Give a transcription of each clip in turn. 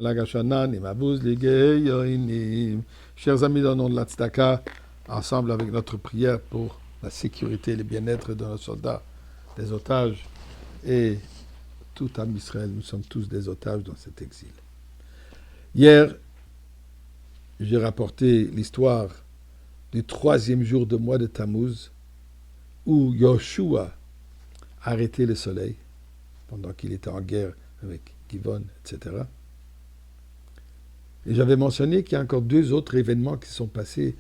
Chers amis, dans le nom de la Tzedaka, ensemble avec notre prière pour la sécurité et le bien-être de nos soldats, des otages et tout âme Israël, nous sommes tous des otages dans cet exil. Hier, j'ai rapporté l'histoire du 3e jour de mois de Tammuz où Yoshua a arrêté le soleil pendant qu'il était en guerre avec Givon, etc. Et j'avais mentionné qu'il y a encore 2 autres événements qui sont passés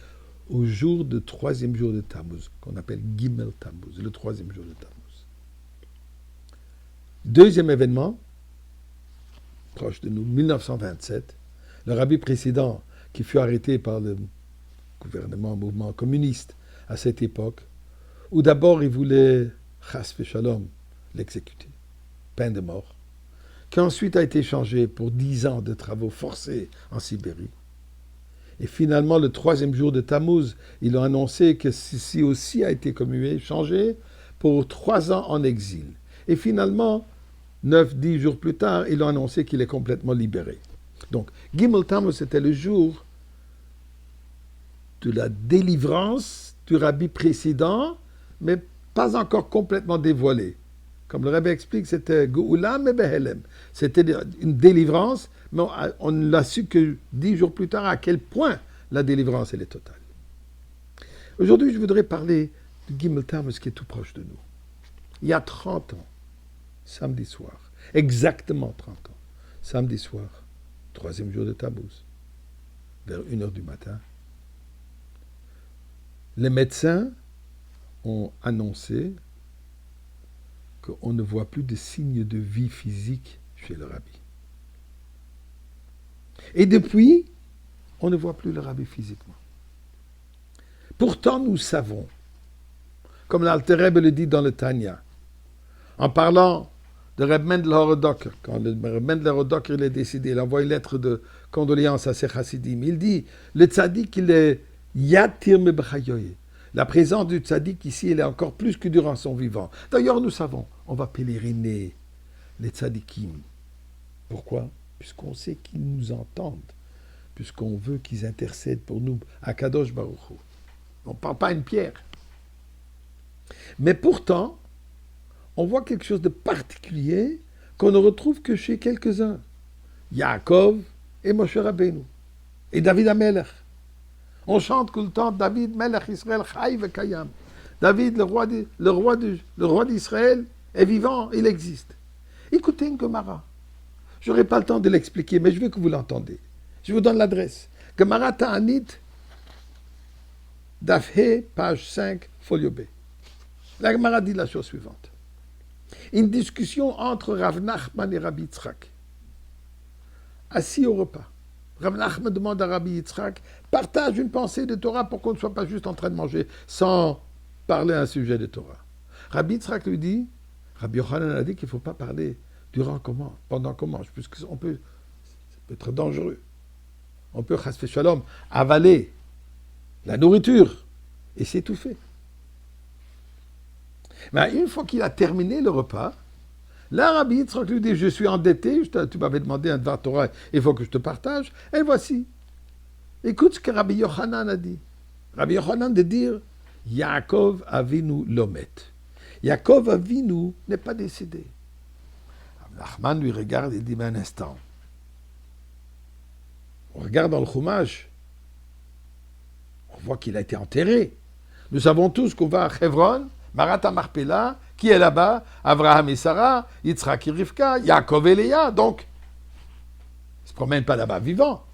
au jour de 3e jour de Tammuz, qu'on appelle Gimel Tammuz, le 3e jour de Tammuz. 2e événement, proche de nous, 1927, le rabbi précédent qui fut arrêté par le gouvernement, mouvement communiste à cette époque, où d'abord il voulait, chas v'shalom, l'exécuter, peine de mort, qui ensuite a été changé pour 10 ans de travaux forcés en Sibérie. Et finalement, le 3e jour de Tammuz, ils ont annoncé que ceci aussi a été commué, changé pour 3 ans en exil. Et finalement, 9-10 jours plus tard, ils ont annoncé qu'il est complètement libéré. Donc, Gimel Tammuz, c'était le jour de la délivrance du rabbi précédent, mais pas encore complètement dévoilé. Comme le rabbi explique, c'était Geoula me behelem. C'était une délivrance, mais on ne l'a su que 10 jours plus tard à quel point la délivrance elle est totale. Aujourd'hui, je voudrais parler du Gimel Tammuz qui est tout proche de nous. Il y a 30 ans, samedi soir, exactement 30 ans, samedi soir, 3e jour de Tammuz, vers 1h du matin, les médecins ont annoncé qu'on ne voit plus de signes de vie physique chez le rabbi. Et depuis, on ne voit plus le rabbi physiquement. Pourtant, nous savons, comme l'Alter Rebbe le dit dans le Tanya, en parlant de Reb Mendel Horodoker, quand le Reb Mendel Horodoker il est décédé, il envoie une lettre de condoléances à ses chassidim. Il dit, le tzaddik, il est yatir me b'chayoye. La présence du tzaddik ici, elle est encore plus que durant son vivant. D'ailleurs, nous savons, on va pèleriner les tzaddikim. Pourquoi? Puisqu'on sait qu'ils nous entendent, puisqu'on veut qu'ils intercèdent pour nous à Kadosh Baruch Hu. On ne parle pas une pierre. Mais pourtant, on voit quelque chose de particulier qu'on ne retrouve que chez quelques-uns. Yaakov et Moshe Rabbeinu. Et David HaMelech. On chante tout le temps David Melech Israël Chai Vekayam. David, le roi d'Israël, est vivant, il existe. Écoutez une Gemara. Je n'aurai pas le temps de l'expliquer, mais je veux que vous l'entendez. Je vous donne l'adresse. Gemara Ta'anit, Daf He, page 5, folio B. La Gemara dit la chose suivante. Une discussion entre Rav Nachman et Rabbi Yitzhak. Assis au repas. Rav Nachman demande à Rabbi Yitzhak, partage une pensée de Torah pour qu'on ne soit pas juste en train de manger sans parler un sujet de Torah. Rabbi Yitzhak lui dit, Rabbi Yochanan a dit qu'il ne faut pas parler durant qu'on mange, pendant qu'on mange, puisque ça peut être dangereux. On peut, chas v'shalom, avaler la nourriture et s'étouffer. Mais une fois qu'il a terminé le repas, là, Rabbi Yitzhak lui dit, je suis endetté, tu m'avais demandé un Dvar Torah, il faut que je te partage, et voici. Écoute ce que Rabbi Yochanan a dit. Rabbi Yochanan de dire, Yaakov Avinu Lomet. Yaakov Avinu n'est pas décédé. Nachman lui regarde et dit, mais un instant. On regarde dans le Chumash, on voit qu'il a été enterré. Nous savons tous qu'on va à Hebron, Marat Marpella, qui est là-bas? Abraham et Sarah, Yitzhak et Rivka, Yaakov et Léa. Donc, ils ne se promènent pas là-bas vivants.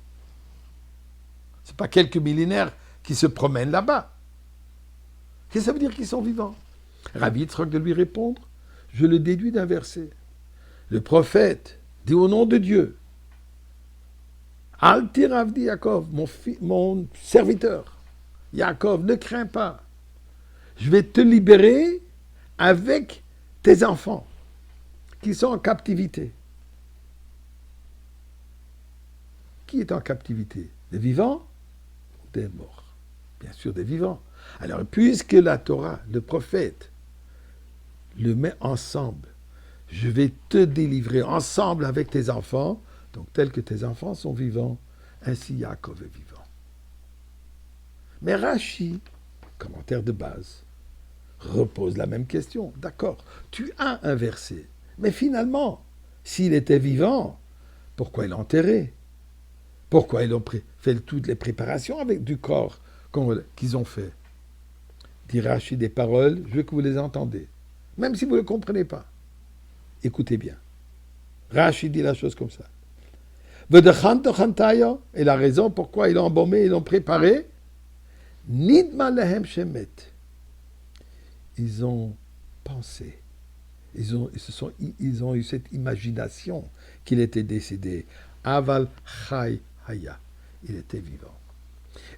Ce n'est pas quelques millénaires qui se promènent là-bas. Qu'est-ce que ça veut dire qu'ils sont vivants? Rabbi Yitzhak de lui répondre, je le déduis d'un verset. Le prophète dit au nom de Dieu, Al tiravdi Yaakov, mon serviteur, Yaakov, ne crains pas. Je vais te libérer avec tes enfants qui sont en captivité. Qui est en captivité? Des vivants ou des morts? Bien sûr, des vivants. Alors, puisque la Torah, le prophète, le met ensemble, je vais te délivrer ensemble avec tes enfants Donc, tel que tes enfants sont vivants, ainsi Yaakov est vivant. Mais Rashi, commentaire de base, repose la même question. D'accord, tu as un verset, mais finalement, s'il était vivant, pourquoi il l'a enterré? Pourquoi ils ont fait toutes les préparations avec du corps qu'ils ont fait? Dit Rashi des paroles, je veux que vous les entendez, même si vous ne le comprenez pas. Écoutez bien. Rashi dit la chose comme ça. Et la raison pourquoi ils l'ont embaumé, ils l'ont préparé, Nidma lehem shemet. Ils ont pensé, ils ont eu cette imagination qu'il était décédé. Aval chai haya, il était vivant.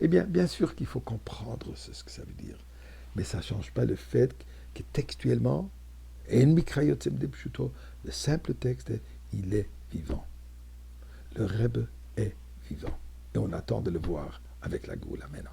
Eh bien, bien sûr qu'il faut comprendre ce que ça veut dire, mais ça ne change pas le fait que textuellement, le simple texte est il est vivant. Le Rebbe est vivant. Et on attend de le voir avec la Goula maintenant.